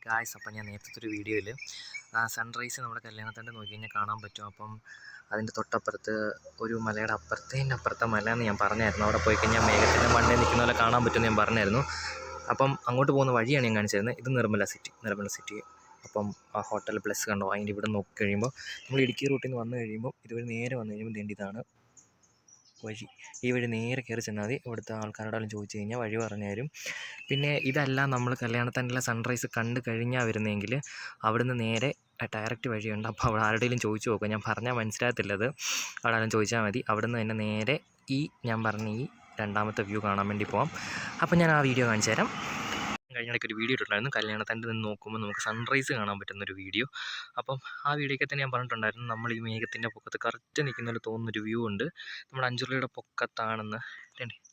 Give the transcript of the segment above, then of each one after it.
Guys, അപ്പം ഞാൻ നേരത്തെ ഒരു വീഡിയോയിൽ സൺറൈസ് നമ്മുടെ കല്യാണത്തണ്ട് നോക്കി കഴിഞ്ഞാൽ കാണാൻ പറ്റും. അപ്പം അതിൻ്റെ തൊട്ടപ്പുറത്ത് ഒരു മലയുടെ അപ്പുറത്തെ മല എന്ന് ഞാൻ പറഞ്ഞായിരുന്നു. അവിടെ പോയി കഴിഞ്ഞാൽ മേഘത്തിൻ്റെ മണ്ടയിൽ നിൽക്കുന്ന പോലെ കാണാൻ പറ്റുമെന്ന് ഞാൻ പറഞ്ഞായിരുന്നു. അപ്പം അങ്ങോട്ട് പോകുന്ന വഴിയാണ് ഞാൻ കാണിച്ചിരുന്നത്. ഇത് നിർമ്മല സിറ്റി. അപ്പം ആ ഹോട്ടൽ പ്ലസ് കണ്ടോ, അതിൻ്റെ ഇവിടെ നോക്കി കഴിയുമ്പോൾ നമ്മൾ ഇടുക്കി റൂട്ടിൽ നിന്ന് വന്നു കഴിയുമ്പോൾ ഇതുവഴി നേരെ വന്നു കഴിയുമ്പോൾ ഇതാണ് വഴി. ഈ വഴി നേരെ കയറി ചെന്നാൽ മതി. ഇവിടുത്തെ ആൾക്കാരോടെല്ലാം ചോദിച്ചു കഴിഞ്ഞാൽ വഴി പറഞ്ഞു തരും. പിന്നെ ഇതല്ല, നമ്മൾ കല്യാണത്തണ്ടിലെ സൺറൈസ് കണ്ടു കഴിഞ്ഞാൽ വരുന്നതെങ്കിൽ അവിടുന്ന് നേരെ ഡയറക്റ്റ് വഴിയുണ്ട്. അപ്പോൾ അവിടെ ആരുടെയും ചോദിച്ചു നോക്കുക. ഞാൻ പറഞ്ഞാൽ മനസ്സിലാകത്തില്ലത്. അവിടെ ആരും ചോദിച്ചാൽ മതി. അവിടുന്ന് തന്നെ നേരെ ഞാൻ പറഞ്ഞ ഈ രണ്ടാമത്തെ വ്യൂ കാണാൻ വേണ്ടി പോകാം. അപ്പം ഞാൻ ആ വീഡിയോ കാണിച്ചു തരാം. കഴിഞ്ഞിടയ്ക്ക് ഒരു വീഡിയോ ഇട്ടിട്ടുണ്ടായിരുന്നു, കല്യാണത്തണ്ട് നിന്ന് നോക്കുമ്പോൾ നമുക്ക് സൺറൈസ് കാണാൻ പറ്റുന്നൊരു വീഡിയോ. അപ്പം ആ വീഡിയോയ്ക്ക് തന്നെ ഞാൻ പറഞ്ഞിട്ടുണ്ടായിരുന്നു, നമ്മൾ ഈ മേഘത്തിൻ്റെ പൊക്കത്ത് കറക്റ്റ് നിൽക്കുന്ന പോലെ തോന്നുന്നൊരു വ്യൂ ഉണ്ട്. നമ്മുടെ അഞ്ചുരുളിയുടെ പൊക്കത്താണെന്ന്.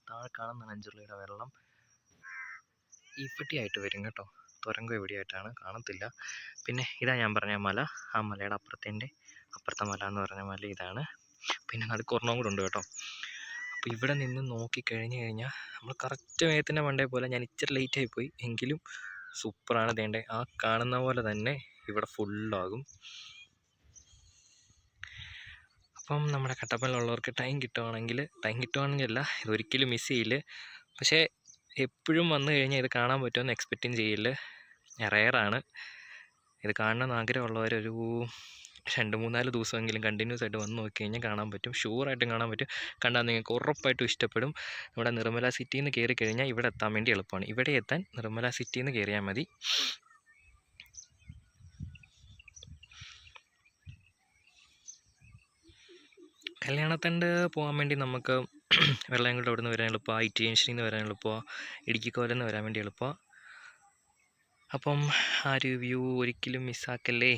താഴെ കാണുന്നതാണ് അഞ്ചുരുളിയുടെ വെള്ളം. ഇവിടെയായിട്ട് വരും കേട്ടോ, തുരങ്കം എവിടെയായിട്ടാണ് കാണത്തില്ല. പിന്നെ ഇതാ ഞാൻ പറഞ്ഞ മല, ആ മലയുടെ അപ്പുറത്തെ മല എന്ന് പറഞ്ഞ മല ഇതാണ്. പിന്നെ നടുക്ക് ഒരെണ്ണം കൂടെ ഉണ്ട് കേട്ടോ. അപ്പോൾ ഇവിടെ നിന്ന് നോക്കിക്കഴിഞ്ഞ് കഴിഞ്ഞാൽ നമ്മൾ കറക്റ്റ് മേഘത്തിൻ്റെ മണ്ടയിൽ പോലെ, ഞാൻ ഇച്ചിരി ലേറ്റായി പോയി എങ്കിലും സൂപ്പറാണ്. തേണ്ടേ ആ കാണുന്ന പോലെ തന്നെ ഇവിടെ ഫുള്ളാകും. അപ്പം നമ്മുടെ കട്ടപ്പനയിലുള്ളവർക്ക് ടൈം കിട്ടുവാണെങ്കിൽ അല്ല, ഇതൊരിക്കലും മിസ് ചെയ്യില്ല. പക്ഷേ എപ്പോഴും വന്നു കഴിഞ്ഞാൽ ഇത് കാണാൻ പറ്റുമെന്ന് എക്സ്പെക്റ്റും ചെയ്യില്ല. റെയറാണ്. ഇത് കാണണമെന്ന് ആഗ്രഹമുള്ളവരൊരു 2-3-4 ദിവസമെങ്കിലും കണ്ടിന്യൂസ് ആയിട്ട് വന്ന് നോക്കി കഴിഞ്ഞാൽ കാണാൻ പറ്റും. ഷുവറായിട്ടും കാണാൻ പറ്റും. കണ്ടാൽ നിങ്ങൾക്ക് ഉറപ്പായിട്ടും ഇഷ്ടപ്പെടും. നമ്മുടെ നിർമ്മല സിറ്റിയിൽ നിന്ന് കയറി കഴിഞ്ഞാൽ ഇവിടെ എത്താൻ വേണ്ടി എളുപ്പമാണ്. ഇവിടെ എത്താൻ നിർമ്മല സിറ്റിയിൽ നിന്ന് കയറിയാൽ മതി. കല്യാണത്തണ്ട് പോകാൻ വേണ്ടി നമുക്ക് വെള്ളയങ്കോട് അവിടെ നിന്ന് വരാൻ എളുപ്പമാണ്, ITI ജംഗ്ഷനിൽ നിന്ന് വരാൻ എളുപ്പമാണ്, ഇടുക്കിക്കോലിൽ നിന്ന് വരാൻ വേണ്ടി എളുപ്പമാണ്. അപ്പം ആ ഒരു വ്യൂ ഒരിക്കലും മിസ്സാക്കല്ലേ.